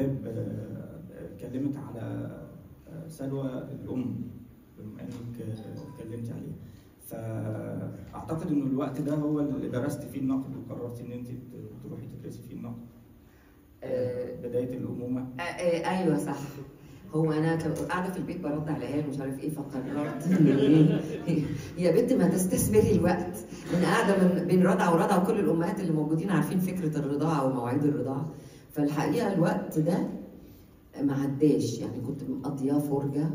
اتكلمت على سلوى الأم بما إنك اتكلمتي عليها، فأعتقد إنه الوقت ده هو اللي درست فيه النقد وقررتي إن أنت تروحي تدرسي فيه النقد. بداية الأمومة. أيوه صح. هو أنا قاعدة في البيت برد على عيال مش عارف إيه، فقررت يا بنت ما تستثمري الوقت. أنا قاعدة بين رضع ورضع، وكل الأمهات اللي موجودين عارفين فكرة الرضاعة ومواعيد الرضاعة. فالحقيقة الوقت ده ما عداش، يعني كنت مقضياه فرجة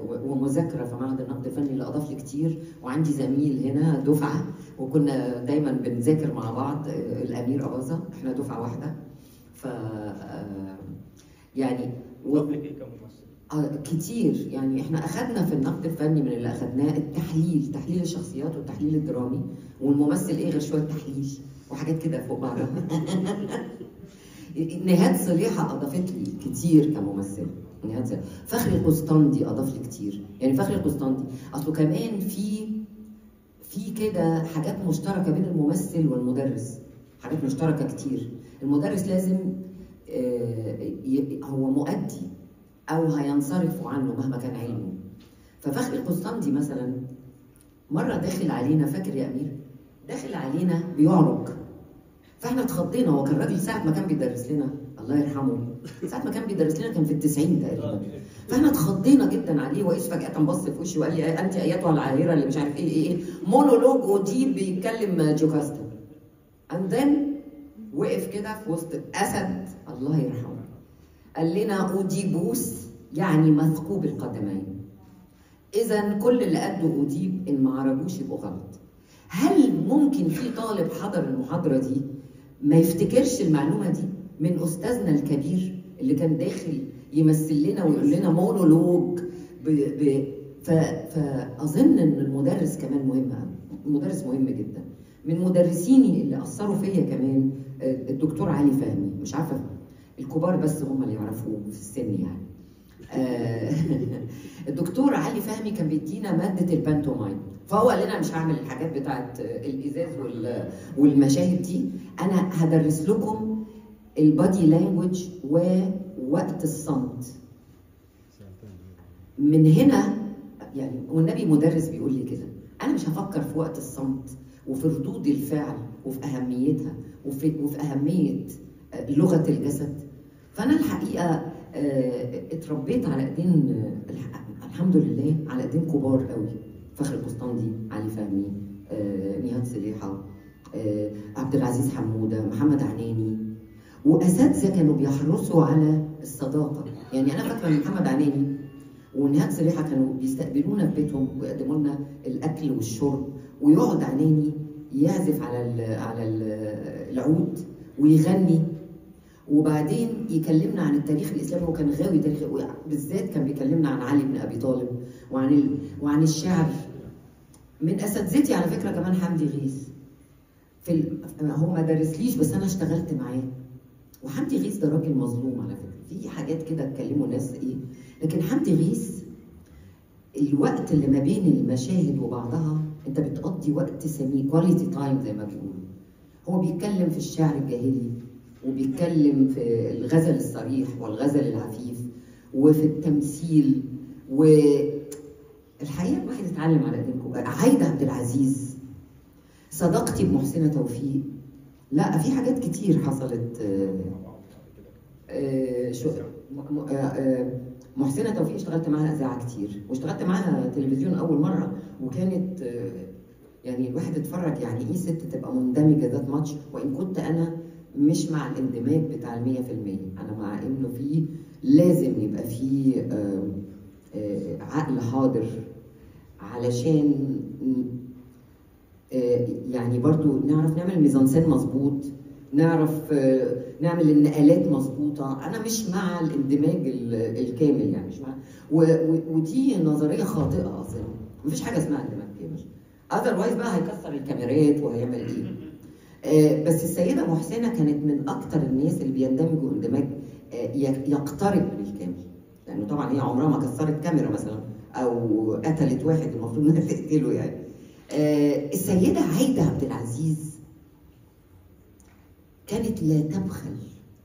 ومذاكرة في معهد النقد الفني اللي أضاف لي كتير، وعندي زميل هنا دفعة وكنا دايما بنذاكر مع بعض، الأمير أباظة، إحنا دفعة واحدة. ف يعني كتير، يعني احنا اخذنا في النقد الفني من اللي اخذناه تحليل الشخصيات والتحليل الدرامي، والممثل ايه غير شويه تحليل وحاجات كده فوق بعضها. نهاد صليحه اضافت لي كتير كممثل، فخري القسطندي اضاف لي كتير، يعني فخري القسطندي اصله كمان في كده حاجات مشتركه بين الممثل والمدرس، حاجات مشتركه كتير. المدرس لازم هو مؤدي او هينصرف عنه مهما كان علمه. ففخري القسطندي مثلا مره داخل علينا، فاكر يا امير؟ داخل علينا بيعرج، فاحنا اتخضينا. هو كان راجل ساعه ما كان بيدرس لنا، الله يرحمه، ساعه ما كان بيدرس لنا كان في ال90 تقريبا. فاحنا اتخضينا جدا عليه، وايش فجاه بص في وشي وقال لي انت ايتها العاهره اللي مش عارف ايه مونولوج وديب بيتكلم جوكاستا. اند ذن وقف كده في وسط اسد، الله يرحمه، قال لنا اوديبوس يعني مثقوب القدمين. اذا كل اللي قده اوديب ان ما عرجوش يبقوا غلط. هل ممكن في طالب حضر المحاضره دي ما يفتكرش المعلومه دي من استاذنا الكبير اللي كان داخل يمثل لنا ويقول لنا مونولوج فاظن ان المدرس كمان مهم، المدرس مهم جدا. من مدرسيني اللي اثروا فيا كمان الدكتور علي فهمي، مش عارفه الكبار بس هم اللي يعرفوه في السن يعني. الدكتور علي فهمي كان بيدينا ماده البانتومايم، فهو قال لنا مش هعمل الحاجات بتاعت الازاز والمشاهد دي، انا هدرس لكم البادي لانجوج ووقت الصمت. من هنا يعني، والنبي مدرس بيقول لي كده، انا مش هفكر في وقت الصمت وفي ردود الفعل وفي اهميتها وفي اهميه لغه الجسد. فانا الحقيقه اتربيت على ايدين، الحمد لله، على ايدين كبار قوي، فخري القسطندي، علي فهمي، نهاد صليحه، عبد العزيز حموده، محمد عناني، واساتذه كانوا بيحرصوا على الصداقه. يعني انا فاكره ان محمد عناني ونهاد صليحه كانوا بيستقبلونا في بيتهم ويقدموا لنا الاكل والشرب، ويقعد عناني يعزف على العود ويغني، وبعدين يكلمنا عن التاريخ الاسلامي. هو كان غاوي تاريخ، بالذات كان بيكلمنا عن علي بن ابي طالب وعن الشعر. من اساتذتي على فكره كمان حمدي غيث، هو ما درسليش بس انا اشتغلت معاه. وحمدي غيث ده راجل مظلوم على فكره، في حاجات كده اتكلموا ناس لكن حمدي غيث الوقت اللي ما بين المشاهد وبعضها انت بتقضي وقت سميه، كواليتي تايم زي ما بيقولوا. هو بيتكلم في الشعر الجاهلي، وبيتكلم في الغزل الصريح والغزل العفيف، وفي التمثيل، والحقيقه الواحد اتعلم على ايديكم. عايده عبد العزيز، صداقتي بمحسنه توفيق، لا في حاجات كتير حصلت. محسنه توفيق اشتغلت معاها اذاعه كتير، واشتغلت معاها تلفزيون اول مره، وكانت يعني الواحد اتفرج يعني ايه ست تبقى مندمجه ذات ماتش. وان كنت انا مش مع الاندماج بتاع 100%، انا مع انه في لازم يبقى في عقل حاضر علشان يعني برضو نعرف نعمل ميزانسين مظبوط، نعرف نعمل النقلات مظبوطه. انا مش مع الاندماج الكامل، يعني مش مع، ودي نظريه خاطئه اصلا. مفيش حاجه اسمها اندماج كامل، اذروايز بقى هيكسر الكاميرات وهيعمل ايه. بس السيده محسنه كانت من اكتر الناس اللي بيندمجوا اندماج يقترب من الكامل، لانه طبعا هي عمرها ما كسرت كاميرا مثلا او قتلت واحد المفروض انها تقتله يعني. السيده عايده عبد العزيز كانت لا تبخل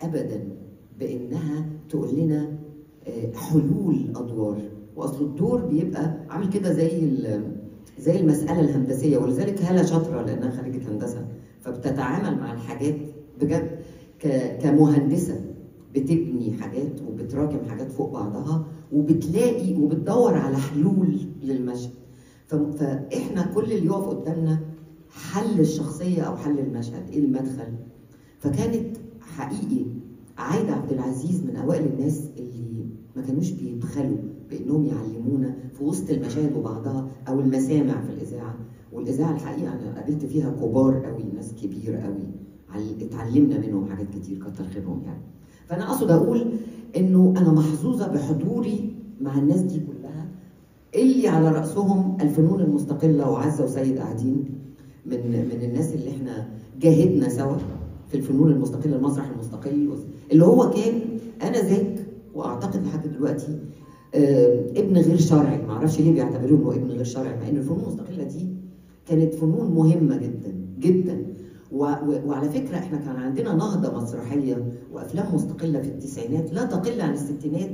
ابدا بانها تقول لنا حلول ادوار. واصل الدور بيبقى عامل كده زي المساله الهندسيه، ولذلك هاله شاطره لانها خريجه هندسه، فبتتعامل مع الحاجات بجد كمهندسه، بتبني حاجات وبتراكم حاجات فوق بعضها وبتلاقي وبتدور على حلول للمشهد. فاحنا كل اللي يقف قدامنا حل الشخصيه او حل المشهد، ايه المدخل. فكانت حقيقي عايده عبد العزيز من اوائل الناس اللي ما كانوش بيبخلوا بانهم يعلمونا في وسط المشاهد وبعضها او المسامع في الاذاعه. والاذاعه الحقيقه انا قابلت فيها كبار قوي، ناس كبيره قوي اتعلمنا منهم حاجات كتير كتر خيرهم يعني. فانا اقصد اقول انه انا محظوظه بحضوري مع الناس دي كلها، اللي على راسهم الفنون المستقله وعزه وسيد قاعدين من الناس اللي احنا جاهدنا سوا في الفنون المستقله، المسرح المستقل اللي هو كان انذاك واعتقد لحد دلوقتي ابن غير شرعي. ما اعرفش ليه بيعتبروه انه ابن غير شرعي، مع ان الفنون المستقله دي كانت فنون مهمه جدا جدا. وعلى فكره احنا كان عندنا نهضه مسرحيه وافلام مستقله في التسعينات لا تقل عن الستينات،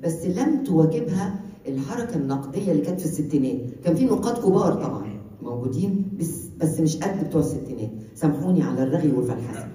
بس لم تواكبها الحركه النقديه اللي كانت في الستينات. كان في نقاد كبار طبعا موجودين بس مش قد بتوع الستينات، سامحوني على الرغي والفلحسه.